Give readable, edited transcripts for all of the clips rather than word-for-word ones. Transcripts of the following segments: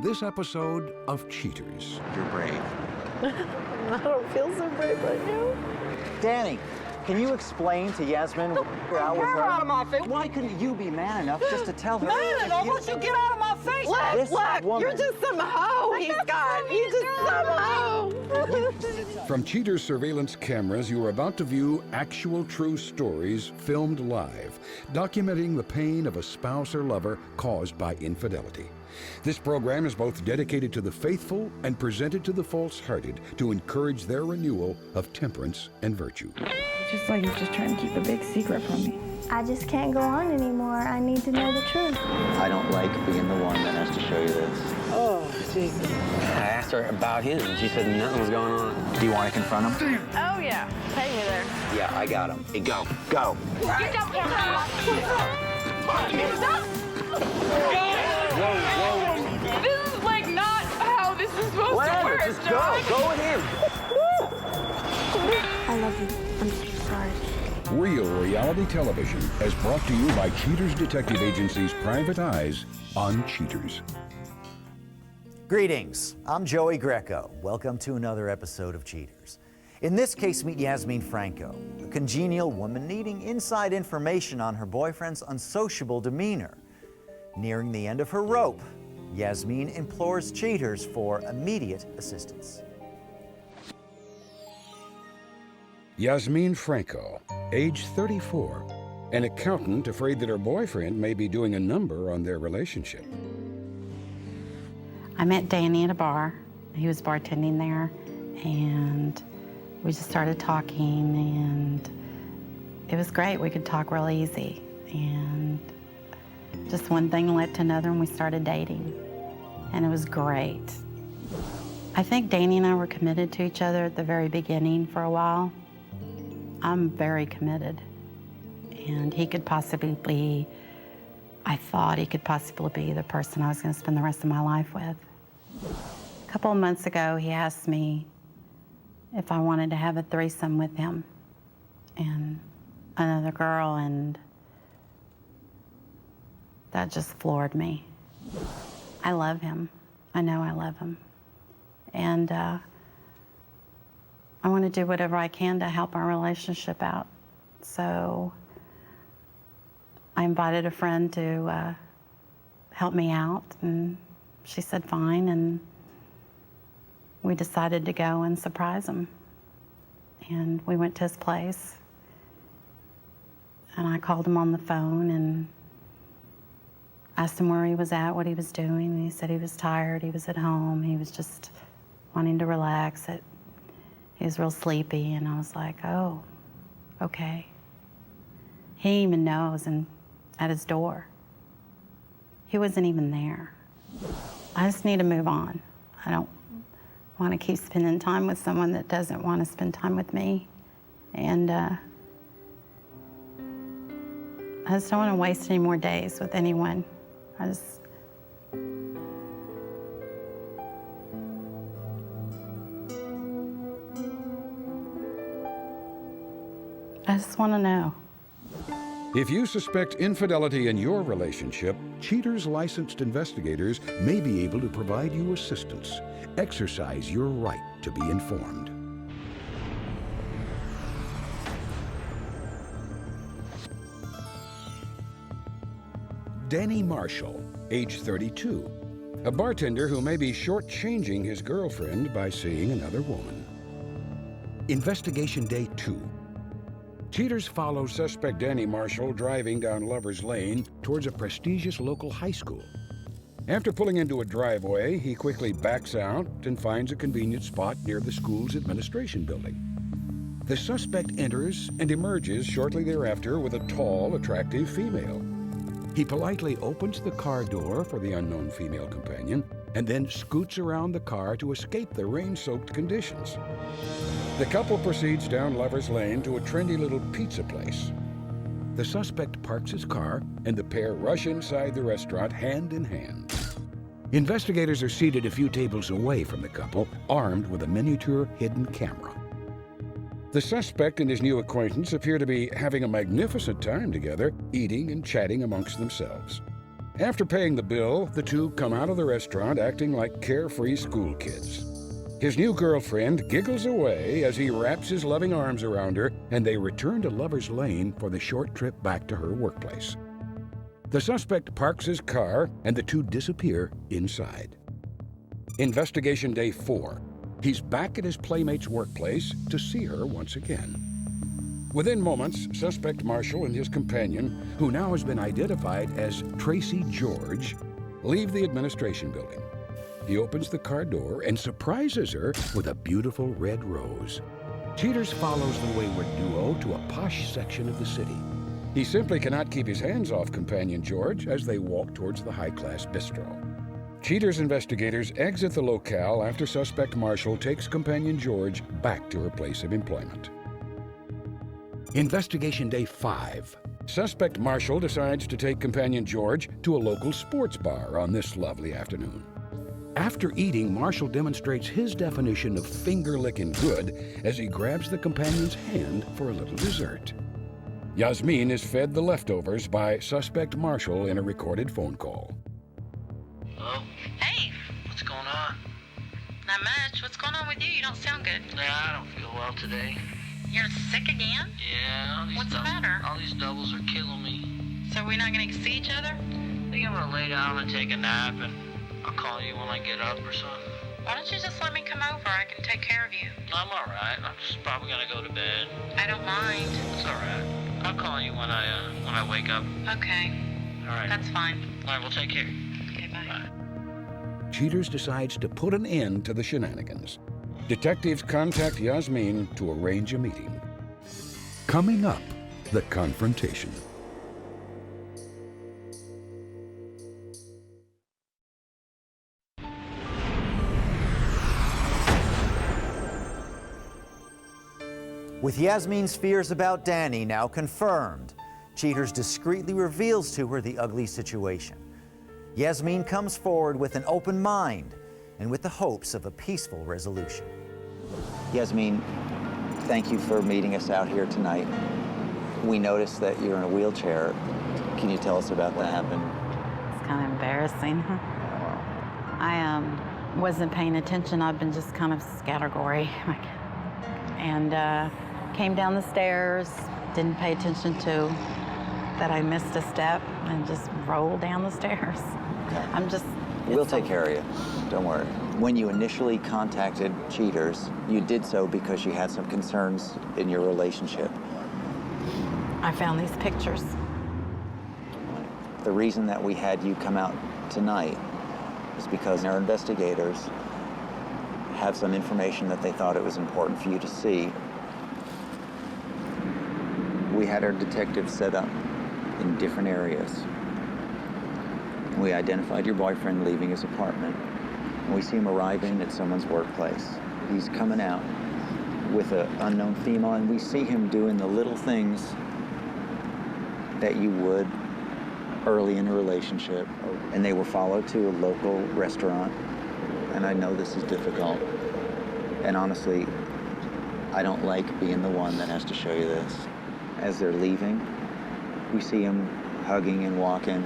This episode of Cheaters. You're brave. I don't feel so brave right now. Danny, can you explain to Yazmine what your hours Get are? out of my face. Why couldn't you be man enough just to tell her? Man, if I want you to get out of my face. Look, you're just some hoe he's got. You just some hoe. From Cheaters surveillance cameras, you are about to view actual true stories filmed live, documenting the pain of a spouse or lover caused by infidelity. This program is both dedicated to the faithful and presented to the false-hearted to encourage their renewal of temperance and virtue. Just like he's just trying to keep a big secret from me. I just can't go on anymore. I need to know the truth. I don't like being the one that has to show you this. Oh, Jesus. I asked her about his, and she said nothing was going on. Do you want to confront him? Oh, yeah. Take me there. Yeah, I got him. Hey, go. Go. Get down. This is like not how this is supposed Whatever, to work, just go. John. Go with him. I love you. I'm so sorry. Real reality television is brought to you by Cheaters Detective Agency's Private Eyes on Cheaters. Greetings, I'm Joey Greco. Welcome to another episode of Cheaters. In this case, meet Yazmine Franco, a congenial woman needing inside information on her boyfriend's unsociable demeanor. Nearing the end of her rope, Yazmine implores Cheaters for immediate assistance. Yazmine Franco, age 34, an accountant afraid that her boyfriend may be doing a number on their relationship. I met Danny at a bar. He was bartending there, and we just started talking, and it was great. We could talk real easy, and just one thing led to another, and we started dating, and it was great. I think Danny and I were committed to each other at the very beginning for a while. I'm very committed, and he could possibly be, I thought he could possibly be the person I was going to spend the rest of my life with. A couple of months ago, he asked me if I wanted to have a threesome with him and another girl, and that just floored me. I love him. I know I love him. And I want to do whatever I can to help our relationship out. So I invited a friend to help me out, and she said fine, and we decided to go and surprise him. And we went to his place, and I called him on the phone and asked him where he was at, what he was doing, and he said he was tired, he was at home, he was just wanting to relax. He was real sleepy, and I was like, oh, okay. He didn't even know I was at his door. He wasn't even there. I just need to move on. I don't want to keep spending time with someone that doesn't want to spend time with me. And I just don't want to waste any more days with anyone. I just want to know. If you suspect infidelity in your relationship, Cheaters licensed investigators may be able to provide you assistance. Exercise your right to be informed. Danny Marshall, age 32, a bartender who may be shortchanging his girlfriend by seeing another woman. Investigation Day 2. Cheaters follow suspect Danny Marshall driving down Lover's Lane towards a prestigious local high school. After pulling into a driveway, he quickly backs out and finds a convenient spot near the school's administration building. The suspect enters and emerges shortly thereafter with a tall, attractive female. He politely opens the car door for the unknown female companion and then scoots around the car to escape the rain-soaked conditions. The couple proceeds down Lover's Lane to a trendy little pizza place. The suspect parks his car, and the pair rush inside the restaurant hand in hand. Investigators are seated a few tables away from the couple, armed with a miniature hidden camera. The suspect and his new acquaintance appear to be having a magnificent time together, eating and chatting amongst themselves. After paying the bill, the two come out of the restaurant acting like carefree school kids. His new girlfriend giggles away as he wraps his loving arms around her, and they return to Lover's Lane for the short trip back to her workplace. The suspect parks his car, and the two disappear inside. Investigation Day 4. He's back at his playmate's workplace to see her once again. Within moments, suspect Marshall and his companion, who now has been identified as Tracy George, leave the administration building. He opens the car door and surprises her with a beautiful red rose. Cheaters follows the wayward duo to a posh section of the city. He simply cannot keep his hands off companion George as they walk towards the high-class bistro. Cheaters investigators exit the locale after suspect Marshall takes companion George back to her place of employment. Investigation Day 5. Suspect Marshall decides to take companion George to a local sports bar on this lovely afternoon. After eating, Marshall demonstrates his definition of finger-licking good as he grabs the companion's hand for a little dessert. Yazmine is fed the leftovers by suspect Marshall in a recorded phone call. Hello? Hey. What's going on? Not much. What's going on with you? You don't sound good. Yeah, I don't feel well today. You're sick again? Yeah, What's the matter? All these doubles are killing me. So we're not going to see each other? I think I'm gonna lay down and take a nap, and I'll call you when I get up or something. Why don't you just let me come over? I can take care of you. I'm alright. I'm just probably gonna go to bed. I don't mind. It's alright. I'll call you when I wake up. Okay. Alright. That's fine. Alright, well, take care. Okay, bye. Bye. Cheaters decides to put an end to the shenanigans. Detectives contact Yazmine to arrange a meeting. Coming up, the confrontation. With Yazmine's fears about Danny now confirmed, Cheaters discreetly reveals to her the ugly situation. Yazmine comes forward with an open mind and with the hopes of a peaceful resolution. Yazmine, thank you for meeting us out here tonight. We noticed that you're in a wheelchair. Can you tell us about what happened? It's kind of embarrassing. I wasn't paying attention. I've been just kind of scattergory. And came down the stairs, didn't pay attention to that I missed a step and just rolled down the stairs. Okay. We'll take care of you. Don't worry. When you initially contacted Cheaters, you did so because you had some concerns in your relationship. I found these pictures. The reason that we had you come out tonight is because our investigators have some information that they thought it was important for you to see. We had our detectives set up in different areas. We identified your boyfriend leaving his apartment. And we see him arriving at someone's workplace. He's coming out with an unknown female, and we see him doing the little things that you would early in a relationship. And they were followed to a local restaurant. And I know this is difficult. And honestly, I don't like being the one that has to show you this. As they're leaving, we see him hugging and walking.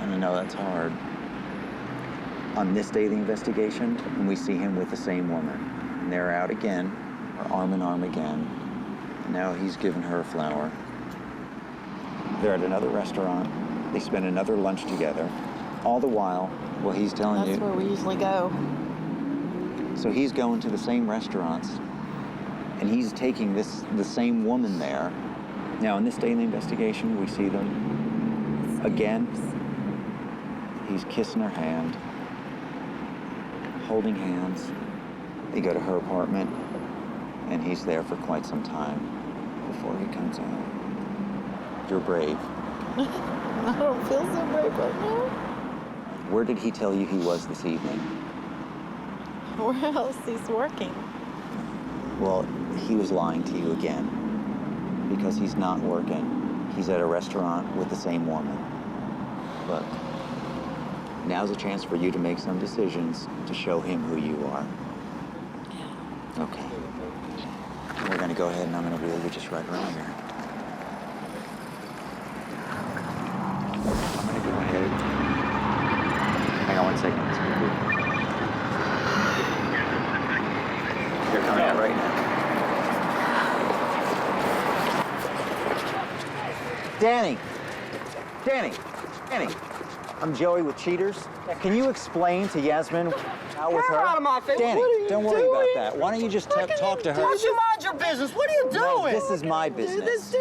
And I know that's hard. On this day of the investigation, we see him with the same woman. And they're out again, or arm in arm again. And now he's giving her a flower. They're at another restaurant. They spend another lunch together. All the while, he's telling you. That's where we usually go. So he's going to the same restaurants, and he's taking the same woman there. Now, on this day in the investigation, we see them again. He's kissing her hand, holding hands. They go to her apartment, and he's there for quite some time before he comes out. You're brave. I don't feel so brave right now. Where did he tell you he was this evening? Where else? He's working. Well, he was lying to you again because he's not working. He's at a restaurant with the same woman. Look, now's a chance for you to make some decisions to show him who you are. Yeah. Okay. We're gonna go ahead and I'm gonna wheel you just right around here. Danny. I'm Joey with Cheaters. Can you explain to Yazmine out with her? Get out of my face. Danny, What are you don't worry doing? about that. Why don't you just talk to her? Why don't you mind your business? What are you No, doing? this is my business. Do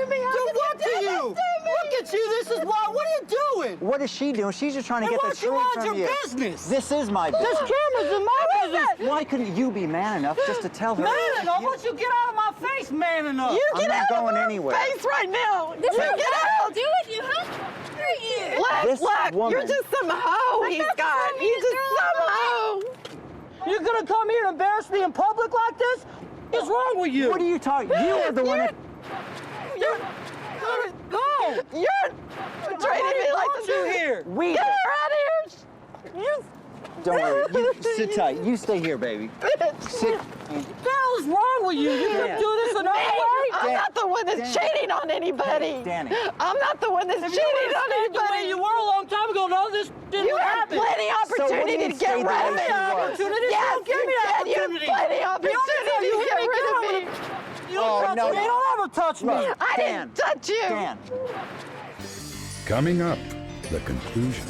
what to you? Look at you. This is why. What are you doing? What is she doing? She's just trying to get the Why don't you truth mind from your you. business? This is my business. This camera's in my business. Why couldn't you be man enough just to tell her? Man enough? Why don't you get out of my face, man enough? You I'm get not out going of her anywhere. face right now. This You is get what out. I'm doing, you huh? You. This Look, woman- you're just some hoe he's got. You just some hoe. You're gonna come here and embarrass me in public like this? What's wrong with you? What are you talking? You are the one that... You're go. You're treating me like Want you here? We... Get her out of here. You Don't worry. You sit tight. You stay here, baby. Sit. What the hell is wrong with you? You Dan. can do this another way? I'm not the one that's cheating on anybody. Danny. I'm not the one that's If cheating you on the way anybody. you were a long time ago, none of this didn't You had happen. plenty So what do opportunity you to say get rid the of me. way she was? Opportunity? Yes, Don't give me you that did. You had opportunity. plenty The only opportunity time to you hit get me rid of down me. You don't touch no, me. no. Don't ever touch me. Look, I Dan. didn't touch you. Dan. Coming up, the conclusion.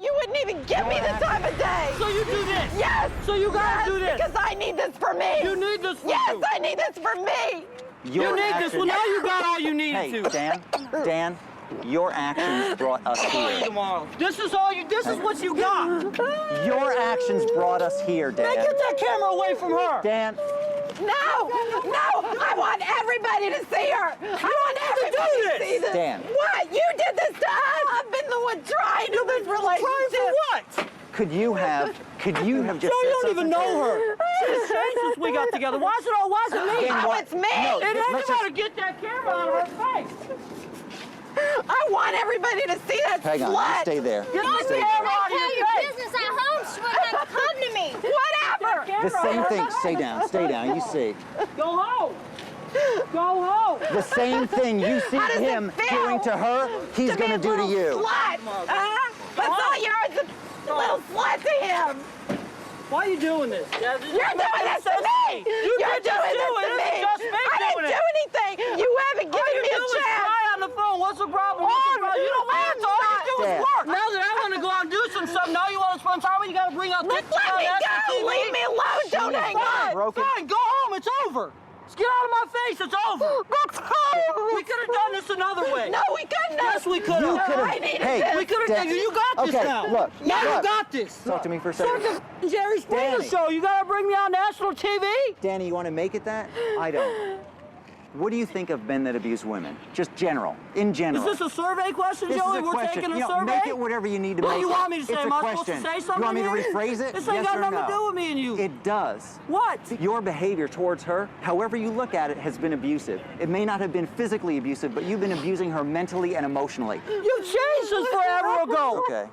You wouldn't even give me the time of day. So you do this? Yes. So you gotta do this? Because I need this for me. You need this for Yes, you. I need this for me. You need this. Well, now you got all you needed Hey, to. Dan, your actions brought us here. Tomorrow. This is all you. This is what you got. Your actions brought us here, Man, Dan. get that camera away from her. Dan, No, I want everybody to see her. I want everybody to see this. Dan. What? You did this to us. I've been the one trying to this relationship. Trying for what? could you have just So you said don't even something? know her. She's changed since we got together. Why is it me? Dan, Oh, what? it's me. No, It ain't let's about just- to get that camera out of her face. I want everybody to see that Hang on, you slut. stay there. Get You the stay camera there. out of Tell your your face. business at home. She wouldn't have to come to me. Whatever. The same thing. Stay down. You see. Go home. Go home. The same thing you see How does it him feel doing to her, he's to be gonna a do to little you. Slut. That's all you're a little slut to him. Why are you doing this? You're doing this to me. You You're did this doing too. this It to isn't me. just me I didn't doing do it. anything. You haven't All given you me do a is chance. cry on the phone. What's the problem? What's the problem? You don't want to. All you do is Dad. work. Now that I want to go out and do some stuff, now you want to spend time with me, you got to bring out Let pictures on me national go. TV. Leave me alone. Don't hang Fine, on. Broken. fine. Go home. It's over. Just get out of my face. It's over. We could have done this another way. No, we couldn't. Yes, we could You have. could've- I needed hey, this. We could have Dan- done. You got this Okay, now. look, Now you look. got this. Talk to me for a Start second. the Jerry Springer Danny. show. You got to bring me on national TV. Danny, you want to make it that? I don't. What do you think of men that abuse women? Just in Is general. this a survey question, This Joey? is a We're question. taking a You know, survey? make it whatever you need to What make do you it. want me to say? It's a Am I supposed question. to say You something want me to here? rephrase it? This ain't Yes got or nothing no? to do with me and you. It does. What? Your behavior towards her, however you look at it, has been abusive. It may not have been physically abusive, but you've been abusing her mentally and emotionally. You changed since forever ago. Okay.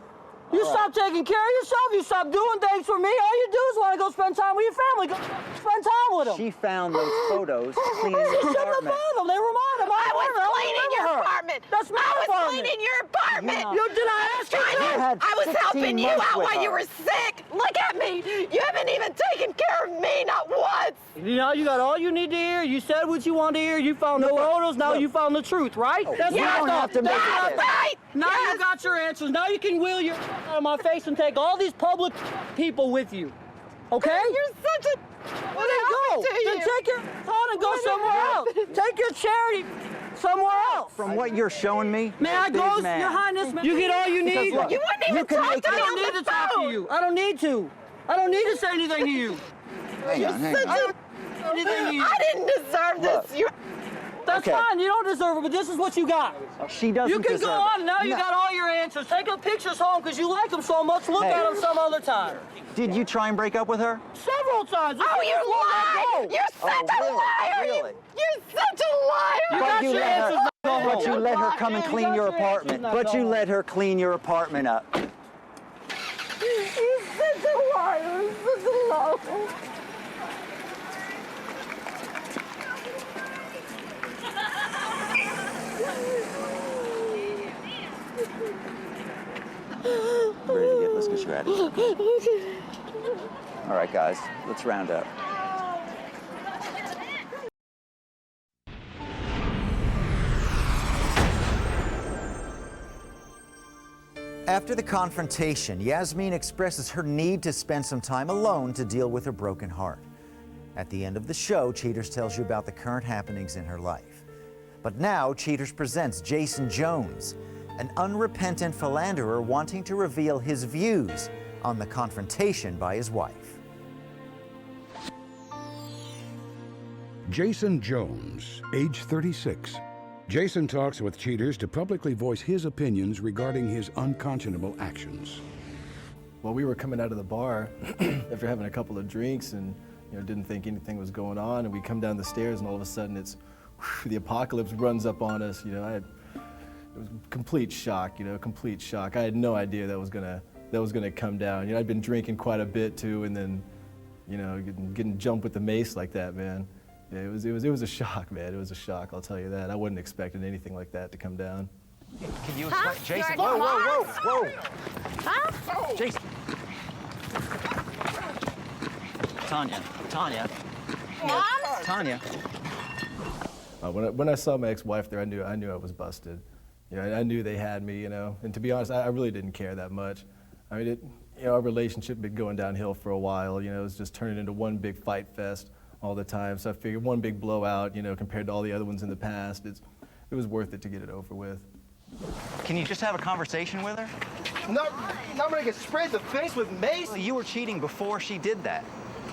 You stopped taking care of yourself. You stopped doing things for me. All you do is want to go spend time with your family. Go spend time with them. She found those photos cleaning You the shouldn't have apartment. found them. They were mine. I was cleaning your apartment. That's my I was apartment. cleaning your apartment. You know- Did I ask you? You had I was 16 helping you months out with while you her. were sick. Look at me. You haven't even taken care of me, not once. You know, you got all you need to hear. You said what you wanted to hear. You found the photos. Now you found the truth, right? That's you what I don't thought. have to make That's it what I this. thought. Right. Now Yes. you got your answers. Now you can wheel your out of my face and take all these public people with you. Okay? You're such a... Well, then go. Then take your phone and go somewhere else. Take your charity somewhere else. From what you're showing me, May I big go, man. Your Highness? You get all you need. look, You wouldn't even you can talk make to it- me I on don't need the to talk to phone. you. I don't need to. I don't need to say anything to you. Hang on. I don't need anything to you. I didn't deserve this. Look. You... That's Okay. fine. You don't deserve it, but this is what you got. She doesn't You can deserve go it. on. Now you No. got all your answers. Take the pictures home because you like them so much. Look Hey. at them some other time. Did you try and break up with her? Several times. This Oh, is you just one lied! I go. You're such a really? liar! Really? You're such a liar! You But got you your let answers. her, Now go but home. you let her come and You clean got your your answers. apartment. Now But go you home. let her clean your apartment up. You're such a liar! You're such a liar! Let's get you out of here. All right, guys, let's round up. After the confrontation, Yazmine expresses her need to spend some time alone to deal with her broken heart. At the end of the show, Cheaters tells you about the current happenings in her life. But now, Cheaters presents Jason Jones, an unrepentant philanderer wanting to reveal his views on the confrontation by his wife. Jason Jones, age 36. Jason talks with Cheaters to publicly voice his opinions regarding his unconscionable actions. Well, we were coming out of the bar after having a couple of drinks and didn't think anything was going on, and we come down the stairs and all of a sudden it's the apocalypse runs up on us. It was complete shock, complete shock. I had no idea that was gonna come down. I'd been drinking quite a bit too, and then getting jumped with the mace like that, man. Yeah, it was a shock, man. It was a shock, I'll tell you that. I wasn't expecting anything like that to come down. Can you explain, Jason? Whoa, whoa, whoa, whoa! Huh? Jason. Tanya. Mom? Tanya. When I saw my ex-wife there, I knew I was busted. I knew they had me, And to be honest, I really didn't care that much. I mean, our relationship had been going downhill for a while. It was just turning into one big fight fest all the time. So I figured one big blowout, compared to all the other ones in the past, it was worth it to get it over with. Can you just have a conversation with her? Not when I get sprayed in the face with mace. Well, you were cheating before she did that.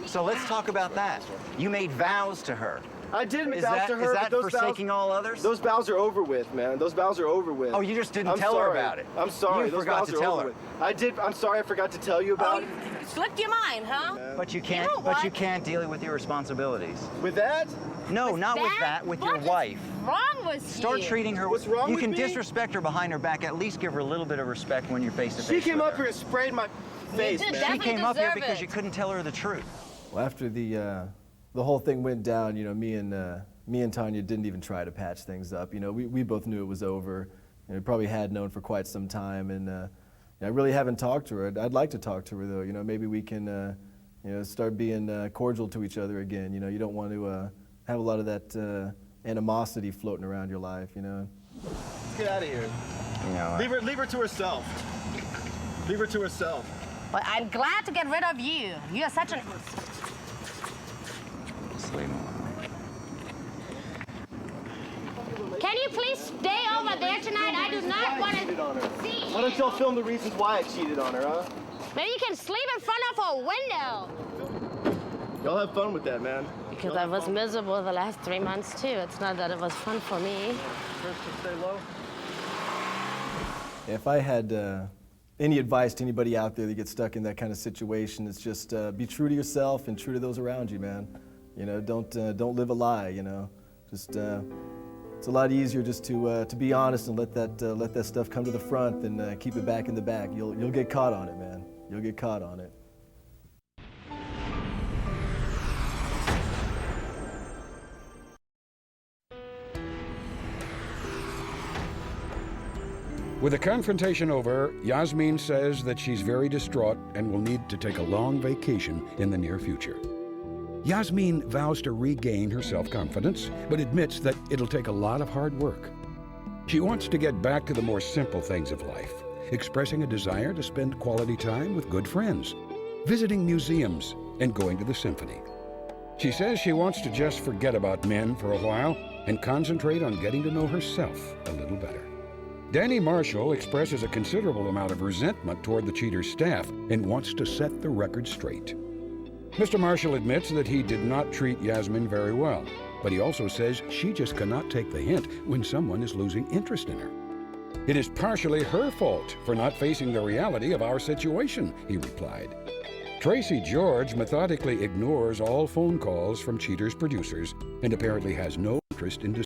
So let's talk about that. You made vows to her. I did make vows to her. Is that but those forsaking vows, all others? Those vows are over with, man. Those vows are over with. Oh, you just didn't tell her about it. I'm sorry. You those forgot vows to are tell over her. With. I did. I'm sorry. I forgot to tell you about it. Slipped your mind, huh? But you can't. But you can't deal with your responsibilities. With that? No, not with that. With your wife. What's wrong with you? Start treating her. What's wrong you with can me? Disrespect her behind her back. At least give her a little bit of respect when you're face to face. She came with up her. here and sprayed my face, did man. that. She came up here because it. you couldn't tell her the truth. Well, after the whole thing went down, me and Tanya didn't even try to patch things up. We both knew it was over. We probably had known for quite some time, and I really haven't talked to her. I'd like to talk to her though. Maybe we can, start being cordial to each other again. You don't want to have a lot of that animosity floating around your life. Let's get out of here. Leave her to herself. Leave her to herself. Well, I'm glad to get rid of you. You are such an... Can you please stay over there tonight? I do not want to see you. Why don't y'all film the reasons why I cheated on her, huh? Maybe you can sleep in front of a window. Y'all have fun with that, man. Because I was miserable the last 3 months, too. It's not that it was fun for me. First, just stay low. If I had any advice to anybody out there that gets stuck in that kind of situation, it's just be true to yourself and true to those around you, man. Don't live a lie. Just it's a lot easier just to be honest and let that stuff come to the front than keep it back in the back. You'll get caught on it, man. You'll get caught on it. With the confrontation over, Yazmine says that she's very distraught and will need to take a long vacation in the near future. Yazmine vows to regain her self-confidence, but admits that it'll take a lot of hard work. She wants to get back to the more simple things of life, expressing a desire to spend quality time with good friends, visiting museums, and going to the symphony. She says she wants to just forget about men for a while and concentrate on getting to know herself a little better. Danny Marshall expresses a considerable amount of resentment toward the Cheaters staff and wants to set the record straight. Mr. Marshall admits that he did not treat Yazmine very well, but he also says she just cannot take the hint when someone is losing interest in her. It is partially her fault for not facing the reality of our situation, he replied. Tracy George methodically ignores all phone calls from Cheaters producers and apparently has no interest in